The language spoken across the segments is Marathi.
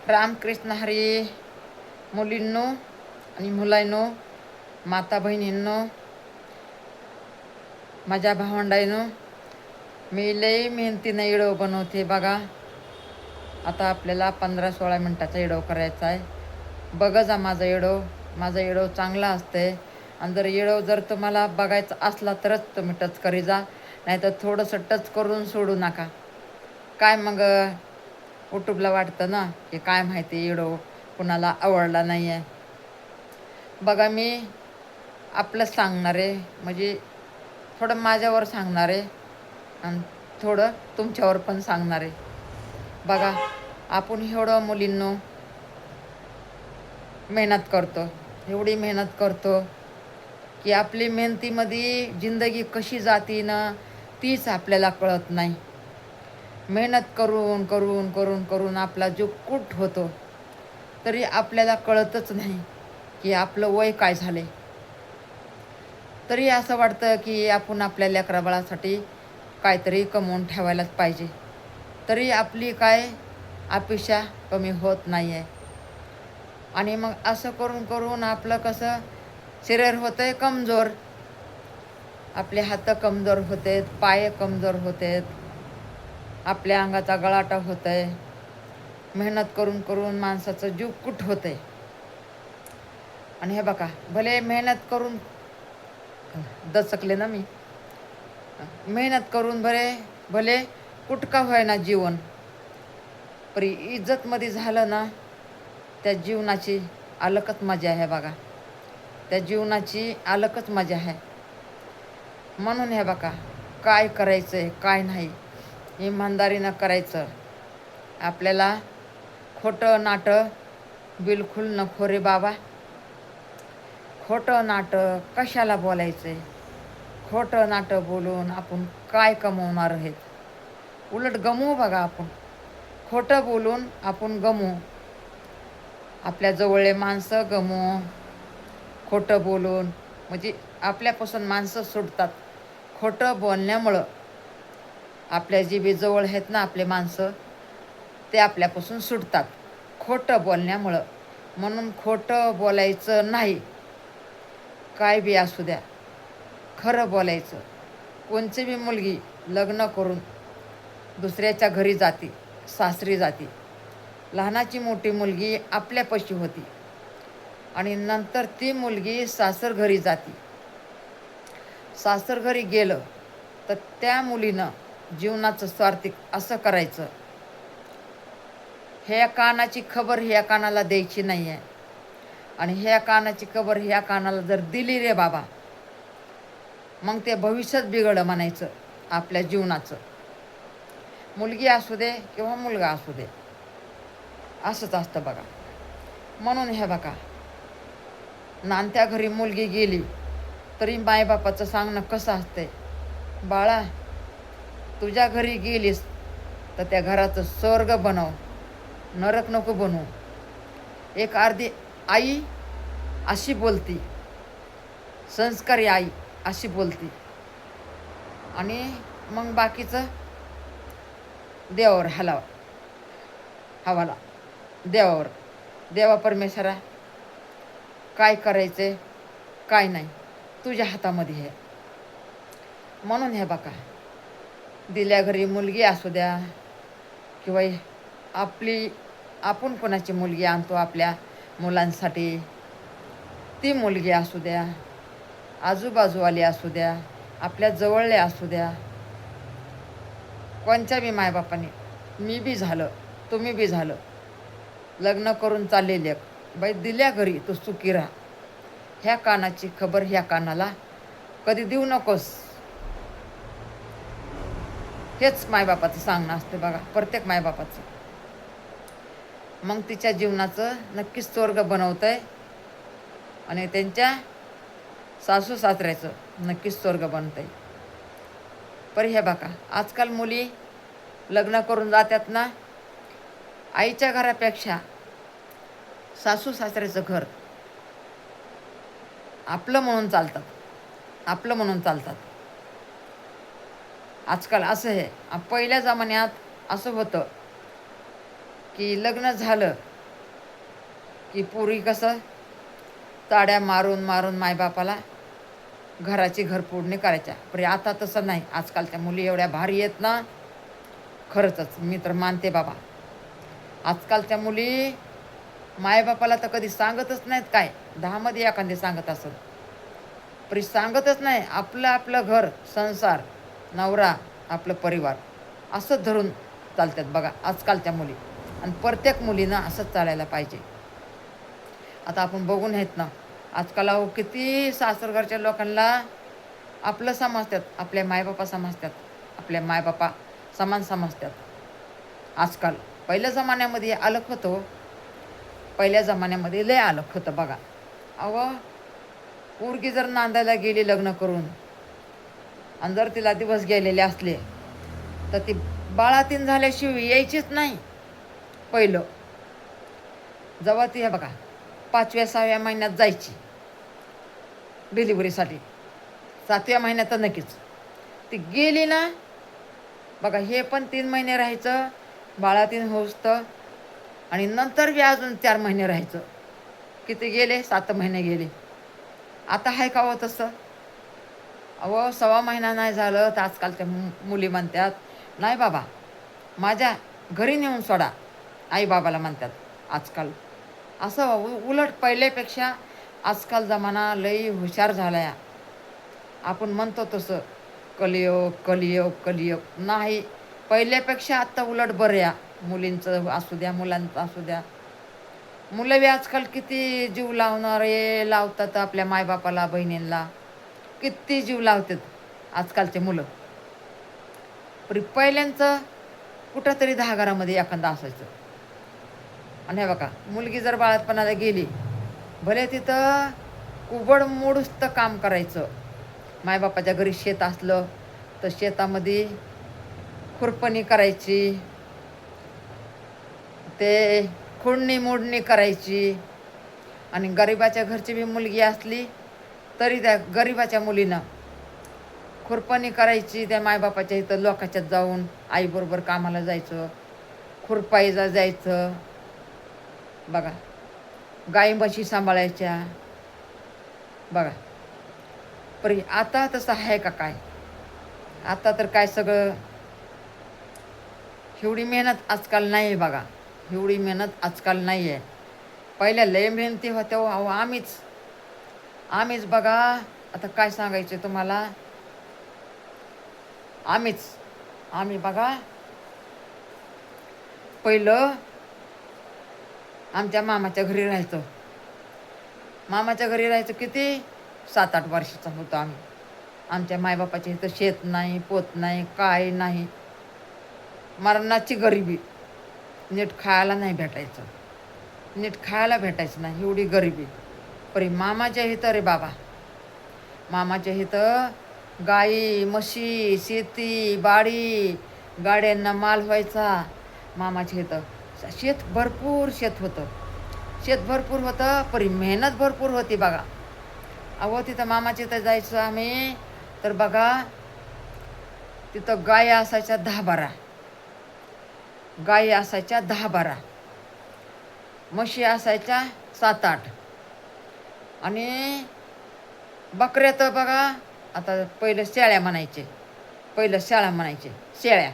रामकृष्ण हरी. मुलींनो आणि मुलांनो, माता बहिणींनो, माझ्या भावंडांनो, मी लई मेहनतीनं व्हिडिओ बनवते बघा. आता आपल्याला 15-16 मिनटाचा व्हिडिओ करायचा आहे. बघा जा माझा व्हिडिओ चांगला असते. आणि जर व्हिडिओ जर तुम्हाला बघायचा असला तरच तुम्ही टच करी जा, नाही तर थोडंसं टच करून सोडू नका. काय मग यूट्यूबला वाटतं ना की काय माहिती व्हिडिओ कुणाला आवडला नाही आहे. बघा मी आपलं सांगणार आहे, म्हणजे थोडं माझ्यावर सांगणार आहे आणि थोडं तुमच्यावर पण सांगणार आहे. बघा आपण एवढं मुलींनो मेहनत करतो, एवढी मेहनत करतो की आपली मेहनतीमध्ये जिंदगी कशी जाती ना तीच आपल्याला कळत नाही. मेहनत करून करून करून करून आपला जीव कुट होतो, तरी आपल्याला कळतच नाही की आपलं वय काय झाले. तरी असं वाटतं की आपण आपल्या लेकराबाळासाठी काहीतरी कमवून ठेवायलाच पाहिजे, तरी आपली काय अपेक्षा कमी होत नाही आहे. आणि मग असं करून करून आपलं कसं शरीर होतं आहे कमजोर, आपले हात कमजोर होते, पाय कमजोर होते, आपल्या अंगाचा गळाटा होत आहे. मेहनत करून करून माणसाचं जीव कुट होत आहे. आणि हे बघा, भले मेहनत करून दचकले ना मी, मेहनत करून भले कुटका होय ना जीवन, परी इज्जतमध्ये झालं ना त्या जीवनाची अलगच मजा आहे बघा. त्या जीवनाची अलगच मजा आहे. म्हणून हे बघा, काय करायचं आहे काय नाही इमानदारीनं करायचं. आपल्याला खोटं नाटं बिलकुल नको रे बाबा. खोटं नाटं कशाला बोलायचं आहे. खोटं नाटं बोलून आपण काय कमवणार आहेत, उलट गमवू बघा आपण. खोटं बोलून आपण गमवू, आपल्या जवळले माणसं गमवू. खोटं बोलून म्हणजे आपल्यापासून माणसं सुटतात खोटं बोलण्यामुळं. आपल्या जिभेजवळ आहेत ना आपले माणसं, ते आपल्यापासून सुटतात खोटं बोलण्यामुळं. म्हणून खोटं बोलायचं नाही. काय बी असू द्या, खरं बोलायचं. कोणची बी मुलगी लग्न करून दुसऱ्याच्या घरी जाते, सासरी जाते. लहानाची मोठी मुलगी आपल्यापाशी होती आणि नंतर ती मुलगी सासर घरी जाते. सासर घरी गेलं तर त्या मुलीनं जीवनाचं स्वार्थिक असं करायचं. ह्या कानाची खबर ह्या कानाला द्यायची नाही आहे, आणि ह्या कानाची खबर ह्या कानाला जर दिली रे बाबा, मग ते भविष्यात बिघडलं म्हणायचं आपल्या जीवनाचं. मुलगी असू दे किंवा मुलगा असू दे, असंच असतं बघा. म्हणून हे बघा, नांत्या घरी मुलगी गेली तरी मायबापाचं सांगणं कसं असतंय, बाळा तुझ्या घरी गेलीस तर त्या घराचं स्वर्ग बनव, नरक नको बनवू. एक अर्धी आई अशी बोलती, संस्कारी आई अशी बोलती, आणि मग बाकीचं देवावर हवाला देवावर. देवा परमेश्वरा काय करायचे काय नाही तुझ्या हातामध्ये आहे. म्हणून हे बघा, दिल्या घरी मुलगी असू द्या किंवा आपण कोणाची मुलगी आणतो आपल्या मुलांसाठी, ती मुलगी असू द्या, आजूबाजूवाली असू द्या, आपल्या जवळले असू द्या, कोणत्या बी मायबापाने, मी बी झालं तुम्ही बी झालं, लग्न करून चाललेली बाई दिल्या घरी तू सुखी राहा. ह्या कानाची खबर ह्या कानाला कधी देऊ नकोस. हेच मायबापाचं सांगणं असते बघा, प्रत्येक मायबापाचं. मग तिच्या जीवनाचं नक्कीच स्वर्ग बनवतंय, आणि त्यांच्या सासू सासऱ्याचं नक्कीच स्वर्ग बनतंय. पर हे बघा, आजकाल मुली लग्न करून जातात ना, आईच्या घरापेक्षा सासू सासऱ्याचं घर आपलं म्हणून चालतात, आपलं म्हणून चालतात. आजकाल असं आहे. पहिल्या जमान्यात असं होतं की लग्न झालं की पूर्वी कसं ताड्या मारून मारून मायबापाला घराची घरफोडणी करायच्या. पण आता तसं नाही. आजकालच्या मुली एवढ्या भारी आहेत ना, खरंच मी तर मानते बाबा. आजकालच्या मुली मायबापाला तर कधी सांगतच नाहीत. काय 10मध्ये एखादी सांगत असत, पण सांगतच नाही. आपलं आपलं घर संसार, नवरा, आपलं परिवार असंच धरून चालतात बघा आजकालच्या मुली. आणि प्रत्येक मुलीनं असंच चालायला पाहिजे. आता आपण बघून आहेत ना, आजकाल अहो किती सासरघरच्या लोकांना आपलं समजतात, आपल्या मायबापा समजतात, आपल्या मायबापा समान समजतात आजकाल. पहिल्या जमान्यामध्ये अलग होतं. पहिल्या जमान्यामध्ये लय अलग होतं बघा. अहो पोरगी जर नांदायला गेली लग्न करून आणि जर तिला दिवस गेलेले असले तर ती बाळातीन झाल्याशिवाय यायचीच नाही. पहिलं जेव्हा ती हे बघा 5व्या-6व्या महिन्यात जायची डिलिव्हरीसाठी, 7व्या महिन्यात तर नक्कीच ती गेली ना बघा. हे पण 3 महिने राहायचं बाळातीन होतं आणि नंतर बी अजून 4 महिने राहायचं. किती गेले? 7 महिने गेले. आता आहे का हो तसं? अहो 1.25 महिना नाही झालं तर आजकालच्या मुली म्हणतात नाही बाबा माझ्या घरी नेऊन सोडा, आई बाबाला म्हणतात आजकाल. असं उलट पहिल्यापेक्षा आजकाल जमाना लई हुशार झाला आहे. आपण म्हणतो तसं कलियुग कलियुग कलियुग नाही. पहिल्यापेक्षा आत्ता उलट बरं या. मुलींचं असू द्या मुलांचं असू द्या. मुलं बी आजकाल किती जीव लावणारे लावतात आपल्या मायबापाला बहिणींना. किती जीव लावतात आजकालचे मुलं. पहिल्यांचं कुठंतरी 10 घरामध्ये एखादा असायचं. आणि हे बघा मुलगी जर बाळातपणाला गेली भले तिथं कुबड मोडूस्त काम करायचं. मायबापाच्या घरी शेत असलं तर शेतामध्ये खुरपणी करायची, ते खुडणी मोडणी करायची. आणि गरिबाच्या घरची बी मुलगी असली तरी त्या गरिबाच्या मुलीनं खुरपणी करायची. त्या मायबापाच्या इथं लोकाच्यात जाऊन आईबरोबर कामाला जायचं, खुरपाईला जायचं बघा. गाई म्हशी सांभाळायच्या बघा. पण आता तसं आहे का काय? आता तर काय सगळं एवढी मेहनत आजकाल नाही आहे बघा. एवढी मेहनत आजकाल नाही आहे. पहिल्या लय मेहनती होत्या अहो. आम्हीच बघा. आता काय सांगायचं तुम्हाला. आम्ही बघा पहिलं आमच्या मामाच्या घरी राहायचो. मामाच्या घरी राहायचं किती 7-8 वर्षाचा होतो आम्ही. आमच्या मायबापाच्या इथं शेत नाही, पोत नाही, काय नाही. मरणाची गरिबी. नीट खायला नाही भेटायचं, नीट खायला भेटायचं नाही एवढी गरिबी. परी मामाच्या इथं रे बाबा, मामाच्या इथं गाई म्हशी शेती बाडी गाड्यांना माल व्हायचा. मामाच्या इथं भरपूर शेत भरपूर होतं. परी मेहनत भरपूर होती बघा. अहो तिथं मामाच्या इथं जायचं आम्ही तर बघा तिथं गाय असायच्या 10-12, गाई असायच्या 10-12, म्हशी असायच्या 7-8 आणि बकऱ्या तर बघा. आता पहिलं शेळ्या म्हणायचे, शेळ्या.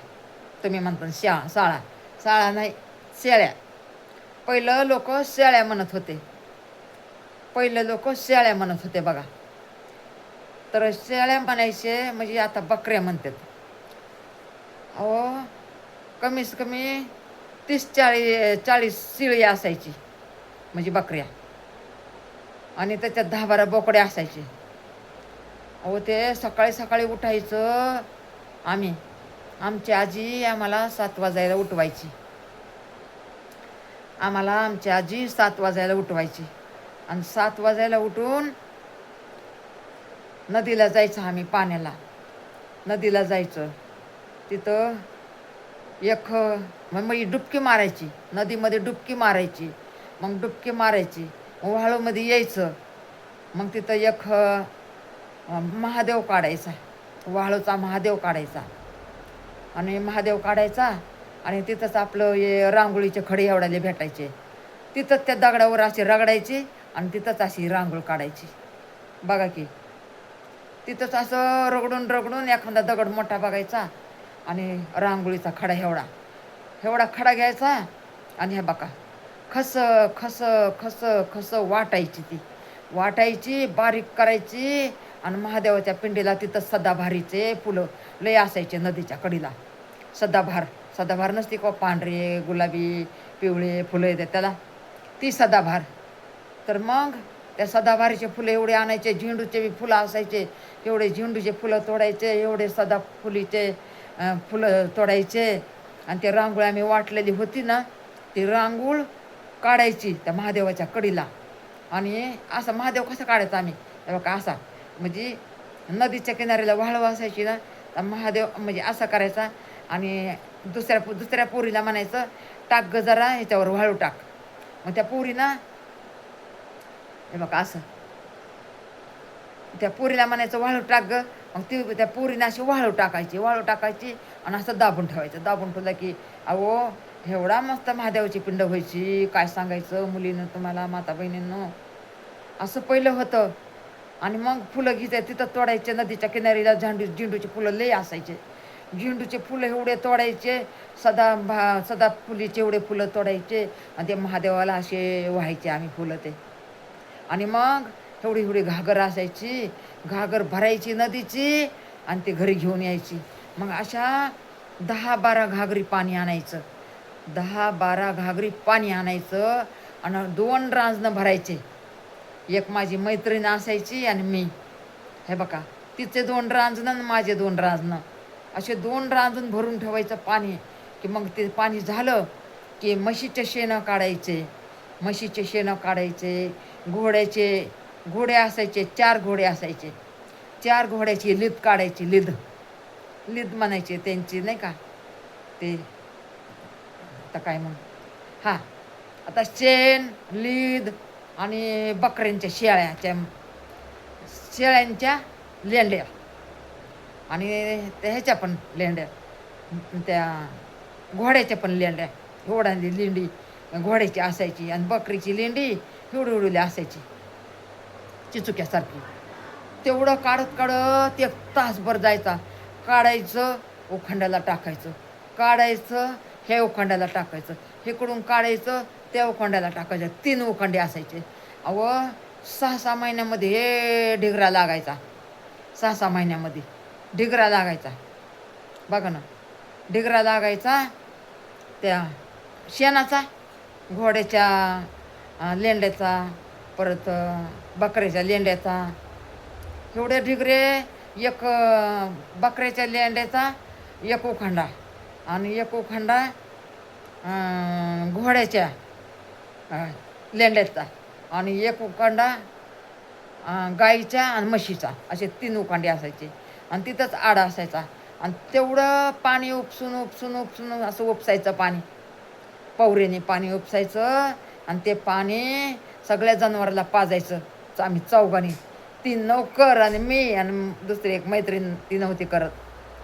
तुम्ही म्हणता शाळा नाही शेळ्या. पहिलं लोक शेळ्या म्हणत होते बघा. तर शेळ्या म्हणायचे म्हणजे आता बकऱ्या म्हणतात. अहो कमीत कमी 30-40 शिळी असायची म्हणजे बकऱ्या. आणि त्याच्यात 10-12 बोकड्या असायचे. अहो ते सकाळी उठायचं आम्ही. आमची आजी आम्हाला 7 वाजायला उठवायची. आमची आजी 7 वाजायला उठवायची. आणि 7 वाजायला उठून नदीला जायचं आम्ही पाण्याला. नदीला जायचं तिथं मग डुबकी मारायची. नदीमध्ये डुबकी मारायची. मग डुबकी मारायची वाळूमध्ये यायचं. मग तिथं महादेव काढायचा, वाळूचा महादेव काढायचा. आणि महादेव काढायचा आणि तिथंच आपलं हे रांगोळीचे खडे एवढाले भेटायचे. तिथंच त्या दगडावर अशी रगडायची आणि तिथंच अशी रांगोळ काढायची. बघा की तिथंच असं रगडून रगडून एखादा दगड मोठा बघायचा आणि रांगोळीचा खडा एवढा खडा घ्यायचा आणि हे बघा खस खस खस खस वाटायची, ती वाटायची बारीक करायची आणि महादेवाच्या पिंडीला तिथं सदाभारीचे फुलं लय असायचे नदीच्या कडीला. सदाभार सदाभार नसते का पांढरे गुलाबी पिवळे फुलं येतात त्याला, ती सदाभार. तर मग त्या सदाभारीचे फुलं एवढे आणायचे, झेंडूचे बी फुलं असायचे एवढे, झेंडूचे फुलं तोडायचे एवढे, सदाफुलीचे फुलं तोडायचे आणि ते रांगोळी आम्ही वाटलेली होती ना, ती रांगोळ काढायची त्या महादेवाच्या कडीला. आणि असा महादेव कसा काढायचा आम्ही, हे बघा असा, म्हणजे नदीच्या किनाऱ्याला वाळू असायची ना, तर महादेव म्हणजे असा करायचा आणि दुसऱ्या पोरीला म्हणायचं टाक ग जरा ह्याच्यावर वाळू टाक. मग त्या पोरीना हे बघा असं त्या पोरीला म्हणायचं वाळू टाक ग, मग ती त्या पोरीने अशी वाळू टाकायची आणि असं दाबून ठेवायचं. दाबून ठेवलं की अहो एवढा मस्त महादेवाची पिंड व्हायची, काय सांगायचं मुलीनं तुम्हाला, माता बहिणींनो. असं पहिलं होतं. आणि मग फुलं घ्यायचे तिथं तोडायचे नदीच्या किनारीला, झेंडूचे फुलं लय असायचे, झेंडूचे फुलं एवढे तोडायचे, सदाफुलीचे एवढे फुलं तोडायचे आणि ते महादेवाला असे व्हायचे आम्ही फुलं ते. आणि मग एवढी एवढी घागर असायची, घागर भरायची नदीची आणि ते घरी घेऊन यायची. मग अशा 10-12 घागरी पाणी आणायचं, 10-12 घागरी पाणी आणायचं आणि 2 रांजणं भरायचे. एक माझी मैत्रीण असायची आणि मी, हे बघा तिचे 2 रांजणं आणि माझे 2 रांजणं, असे 2 रांजण भरून ठेवायचं पाणी. की मग ते पाणी झालं की म्हशीचे शेणं काढायचे, म्हशीचे शेणं काढायचे, घोडे असायचे, 4 घोडे असायचे, 4 घोड्याची लिद काढायची, लिद म्हणायचे त्यांची नाही का ते, आता काय म्हणून, हां आता शेण लीद आणि बकऱ्यांच्या शेळ्यांच्या लेंड्या आणि ह्याच्या पण लेंड्या, त्या घोड्याच्या पण लेंड्या, घोड्यांची लेंडी घोड्याची असायची आणि बकरीची लेंडी एवढी एवढी असायची चिचुक्यासारखी. तेवढं काढत 1 तासभर जायचा. काढायचं उखंड्याला टाकायचं, काढायचं हे उखंड्याला टाकायचं, इकडून काढायचं त्या उखंड्याला टाकायचं. 3 उखंडे असायचे. अहो 6-6 महिन्यामध्ये हे ढिगरा लागायचा, 6-6 महिन्यामध्ये ढिगरा लागायचा. बघा ना ढिगरा लागायचा त्या शेणाचा, घोड्याच्या लेंड्याचा, परत बकऱ्याच्या लेंड्याचा. एवढे ढिगरे, एक बकऱ्याच्या लेंड्याचा 1 उखंडा आणि 1 उखंडा घोड्याच्या लेंड्याचा आणि 1 उखंडा गाईच्या आणि म्हशीचा, असे 3 उखांडे असायचे. आणि तिथंच आडा असायचा आणि तेवढं पाणी उपसून असं उपसायचं पाणी, पवरेने पाणी उपसायचं आणि ते पाणी सगळ्या जनावराला पाजायचं. आम्ही चौघांनी, 3 नौकर आणि मी आणि दुसरी एक मैत्रीण, ती नव्हती करत,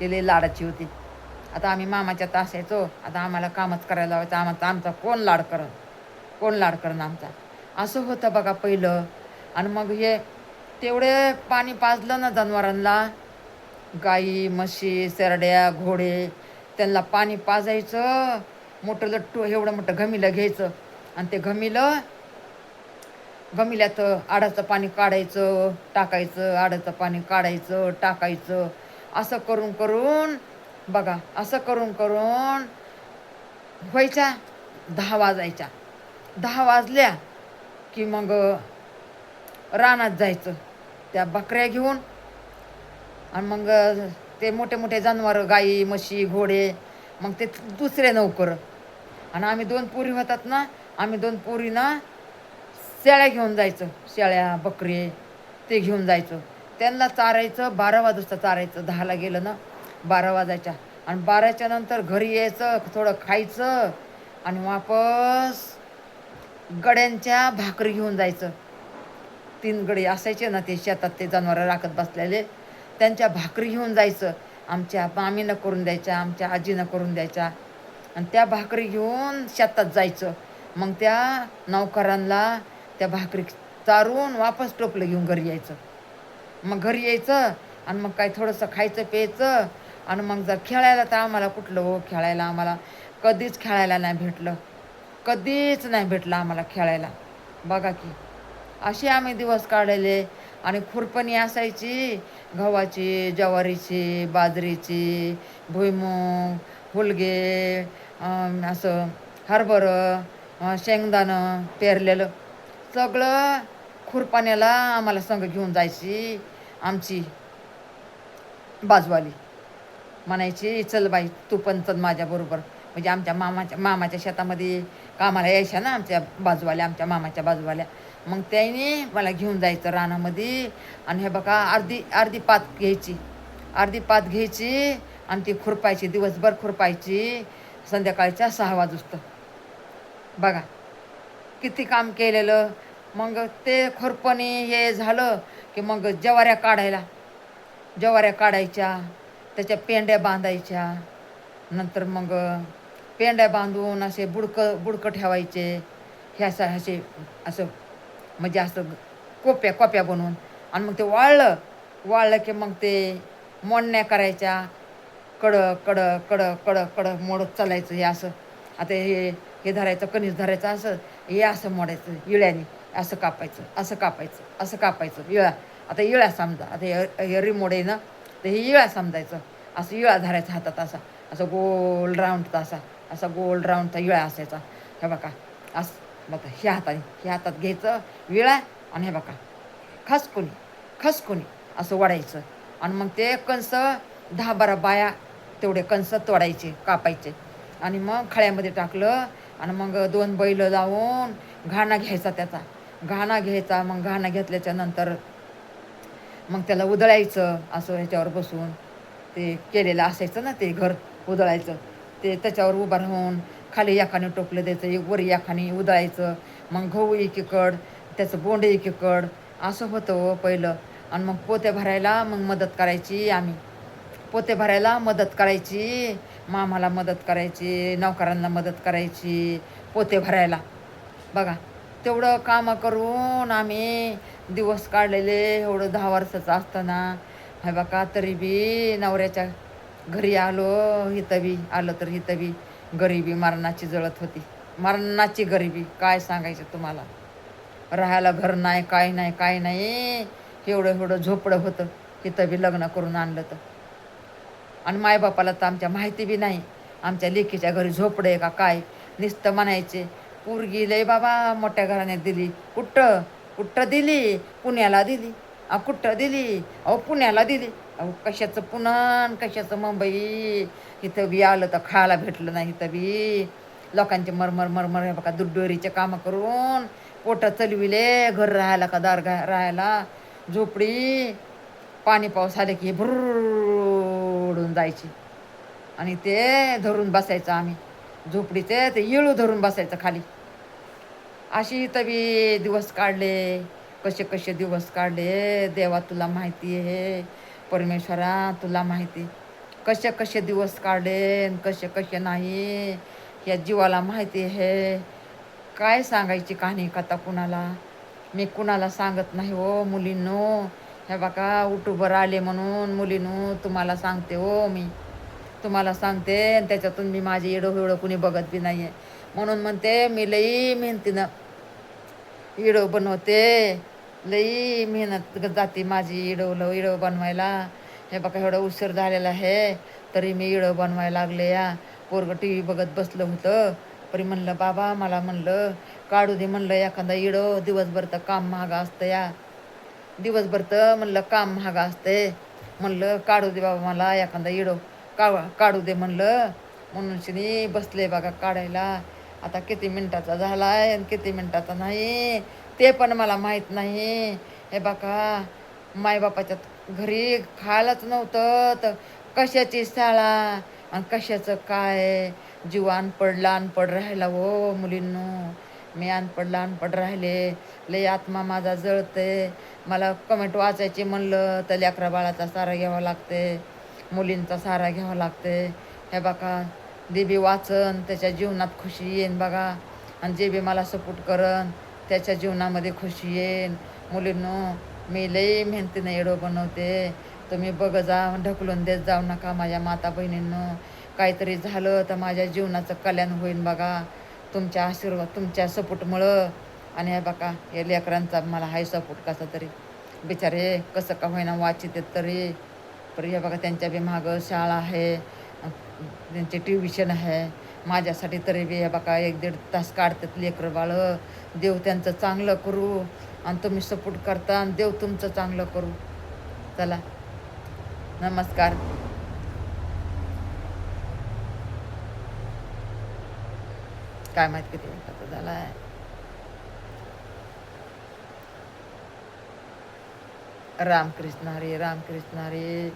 ती लई लाडाची होती. आता आम्ही मामाच्यात असायचो, आता आम्हाला कामच करायला लावायचं, आमचा कोण लाड करण आमचा, असं होतं बघा पहिलं. आणि मग हे तेवढे पाणी पाजलं ना जनावरांना, गाई म्हशी शेरड्या घोडे, त्यांना पाणी पाजायचं. मोठं लट्टू एवढं मोठं घमिलं घ्यायचं आणि ते घमिल्यात आडाचं पाणी काढायचं टाकायचं, आडाचं पाणी काढायचं टाकायचं, असं करून बघा, असं करून व्हायच्या 10 वाजायच्या. 10 वाजल्या की मग रानात जायचं त्या बकऱ्या घेऊन. आणि मग ते मोठे मोठे जनावर गाई म्हशी घोडे, मग ते दुसरे नौकर. आणि आम्ही 2 पोरी होतात ना, आम्ही 2 पोरीना शेळ्या घेऊन जायचं, शेळ्या बकरी ते घेऊन जायचं, त्यांना चारायचं. 12 वाजता चारायचं, 10ला गेलं ना 12 वाजायच्या. आणि 12च्या नंतर घरी यायचं, थोडं खायचं आणि वापस गड्यांच्या भाकरी घेऊन जायचं. 3 गडी असायचे ना, ते शेतात ते जनावरं राखत बसलेले, त्यांच्या भाकरी घेऊन जायचं. आमच्या मामीनं करून द्यायच्या, आमच्या आजीनं करून द्यायच्या. आणि त्या भाकरी घेऊन शेतात जायचं. मग त्या नौकरांना त्या भाकरी चारून वापस टोपलं घेऊन घरी यायचं. मग घरी यायचं आणि मग काय थोडंसं खायचं प्यायचं. आणि मग जर खेळायला तर आम्हाला कुठलं हो, खेळायला आम्हाला कधीच खेळायला नाही भेटलं. कधीच नाही भेटलं आम्हाला खेळायला. बघा की असे आम्ही दिवस काढले. आणि खुरपणी असायची गव्हाची, ज्वारीची, बाजरीची, भुईमूग, हुलगे, असं हरभरं, शेंगदाणं पेरलेलं सगळं खुरपाण्याला आम्हाला संग घेऊन जायची आमची बाजवाली. म्हणायची चल बाई तू पण चल माझ्याबरोबर. म्हणजे आमच्या मामाच्या शेतामध्ये कामाला यायच्या ना आमच्या बाजूवाल्या, आमच्या मामाच्या बाजूवाल्या. मग त्याने मला घेऊन जायचं रानामध्ये. आणि हे बघा अर्धी अर्धी पात घ्यायची, अर्धी पात घ्यायची आणि ती खुरपायची, दिवसभर खुरपायची संध्याकाळच्या 6 वाजता. बघा किती काम केलेलं. मग ते खुरपणी हे झालं की मग ज्वाऱ्या काढायच्या, त्याच्या पेंड्या बांधायच्या. नंतर मग पेंड्या बांधून असे बुडकं ठेवायचे. हे असे असं म्हणजे असं कोप्या कोप्या बनवून. आणि मग ते वाळलं की मग ते मोडण्या करायच्या. कडक कडक कडक कडक कडक मोडत चालायचं. हे असं आता हे धरायचं, कणीस धरायचं, असं हे असं मोडायचं इळ्याने. असं कापायचं, असं कापायचं, असं कापायचं इळा. आता इळा समजा, आता हे रिमोड आहे ना, तर हे इळा समजायचं. असं इळा धरायचा हातात, असा असं गोल राऊंडचा, असा गोल राऊंडचा इळा असायचा. हे बघा असं बघा, ह्या हातात घ्यायचं विळा. आणि हे बघा खसकुनी असं वाढायचं. आणि मग ते कंस 10-12 बाया तेवढे कंस तोडायचे, कापायचे. आणि मग खळ्यामध्ये टाकलं. आणि मग 2 बैल लावून घाणा घ्यायचा, त्याचा घाणा घ्यायचा. मग घाणा घेतल्याच्या नंतर मग त्याला उधळायचं असं ह्याच्यावर बसून. ते केलेलं असायचं ना ते घर उधळायचं. ते त्याच्यावर उभं राहून खाली एकाने टोपलं द्यायचं, एक वर एकाने उधळायचं. मग गहू एकीकड, त्याचं बोंड एकीकड, असं होतं हो पहिलं. आणि मग पोते भरायला मग मदत करायची आम्ही. पोते भरायला मदत करायची, मामाला मदत करायची, नौकरांना मदत करायची पोते भरायला. बघा तेवढं कामं करून आम्ही दिवस काढलेले. एवढं 10 वर्षाचं असताना हे बघा, तरी बी नवऱ्याच्या घरी आलं तर इथं बी गरिबी मरणाची जळत होती. मरणाची गरिबी काय सांगायचं तुम्हाला. राहायला घर नाही, काय नाही, काय नाही. एवढं झोपडं होतं इथं बी लग्न करून आणलं तर. आणि मायबापाला तर आमच्या माहिती बी नाही आमच्या लेकीच्या घरी झोपडं आहे का काय. नुसतं म्हणायचे पोरगी लय बाबा मोठ्या घराण्यात दिली. कुठं दिली? पुण्याला दिली. कुठं दिली? अहो पुण्याला दिली. अहो कशाचं पुणं, कशाचं मुंबई. इथं बी आलं तर खायला भेटलं नाही. इथं बी लोकांचे मरमर हे बघा दुधडोरीचे कामं करून पोटं चलविले. घर राहायला का दार राहायला झोपडी. पाणी पाऊस आले की भरडून जायची. आणि ते धरून बसायचं आम्ही झोपडीचे, ते इळू धरून बसायचं खाली. अशी इथं बी दिवस काढले. कसे दिवस काढले देवा तुला माहिती आहे. परमेश्वरा तुला माहिती. कसे दिवस काढले, कसे नाही या जीवाला माहिती आहे. काय सांगायची कहाणी कथा कुणाला. मी कुणाला सांगत नाही हो मुलींनो. हे बघा उठूबर आले म्हणून मुलींनो तुम्हाला सांगते हो. मी तुम्हाला सांगते आणि त्याच्यातून मी माझी इडं कुणी बघत बी नाही आहे. म्हणून म्हणते मी लई मेहनतीनं इडं बनवते. लई मेहनत जाते माझी इडं बनवायला. हे बघा एवढं उशीर झालेला आहे तरी मी इडं बनवायला लागले. या पोरगं टी व्ही बघत बसलं होतं. तरी म्हणलं बाबा मला म्हणलं काढू दे म्हणलं एखादा इडं. दिवसभर तर काम महाग असतं या. दिवसभर तर म्हणलं काम महाग असते. म्हणलं काढू दे बाबा मला एखादा इडं काढू दे म्हणलं. म्हणून शिनी बसले बघा काढायला. आता किती मिनिटाचा झालाय आणि किती मिनिटाचा नाही ते पण मला माहीत नाही. हे बघा मायबापाच्या घरी खायलाच नव्हतं तर कशाची शाळा आणि कशाचं काय. जीव अनपड राहिला हो मुलींनो. मी अनपड राहिले. लय आत्मा माझा जळते. मला कमेंट वाचायची म्हणलं तर लेकरा बाळाचा सारा घ्यावा लागते, मुलींचा सारा घ्यावा लागते. हे बघा देवी वाचन त्याच्या जीवनात खुशी येईन बघा. आणि जे बी मला सपोर्ट करन त्याच्या जीवनामध्ये खुशी येईन. मुलींनो, मी लई मेहनतीनं एडो बनवते. तुम्ही बघ जा, ढकलून देत जाऊ नका माझ्या माता बहिणींनो. काहीतरी झालं तर माझ्या जीवनाचं कल्याण होईल बघा, तुमच्या आशीर्वाद, तुमच्या सपोर्टमुळं. आणि हे बघा, या लेकरांचा मला हाय सपोर्ट कसा तरी, बिचारे कसं का होईना वाचित आहेत तरी. पर हे बघा, त्यांच्या बी मागं शाळा आहे, त्यांचे ट्युशन आहे. माझ्यासाठी तरी बी हे बघा 1-1.5 तास काढतात लेकरं बाळं. देव त्यांचं चांगलं करू, आणि तुम्ही सपोर्ट करता आणि देव तुमचं चांगलं करू. चला, नमस्कार. काय माहित किती मिनिटाचा झाला आहे. रामकृष्ण हरी, रामकृष्ण हरी.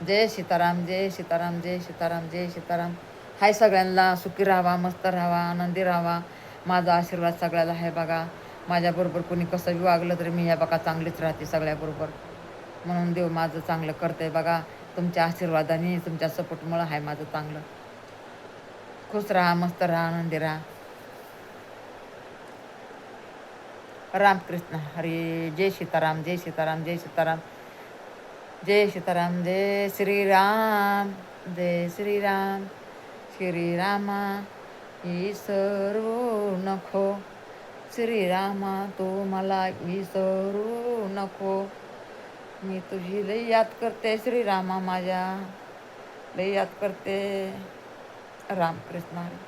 जय सीताराम, जय सीताराम, जय सीताराम, जय सीताराम. हाय सगळ्यांना, सुखी राहावा, मस्त राहावा, आनंदी राहावा. माझा आशीर्वाद सगळ्याला आहे बघा. माझ्याबरोबर कोणी कसं बी वागलं तरी मी ह्या बघा चांगलीच राहते सगळ्याबरोबर. म्हणून देव माझं चांगलं करतंय बघा. तुमच्या आशीर्वादाने, तुमच्या सपोर्टमुळं आहे माझं चांगलं. खुश राहा, मस्त राहा, आनंदी राहा. रामकृष्ण हरी. जय सीताराम, जय सीताराम, जय सीताराम, जय सीताराम, जय श्रीराम, जय श्रीराम. श्रीरामा विसरू नको, श्रीरामा तू मला विसरू नको. मी तुझी लई याद करते श्रीरामा, माझ्या लई याद करते. रामकृष्ण हरी.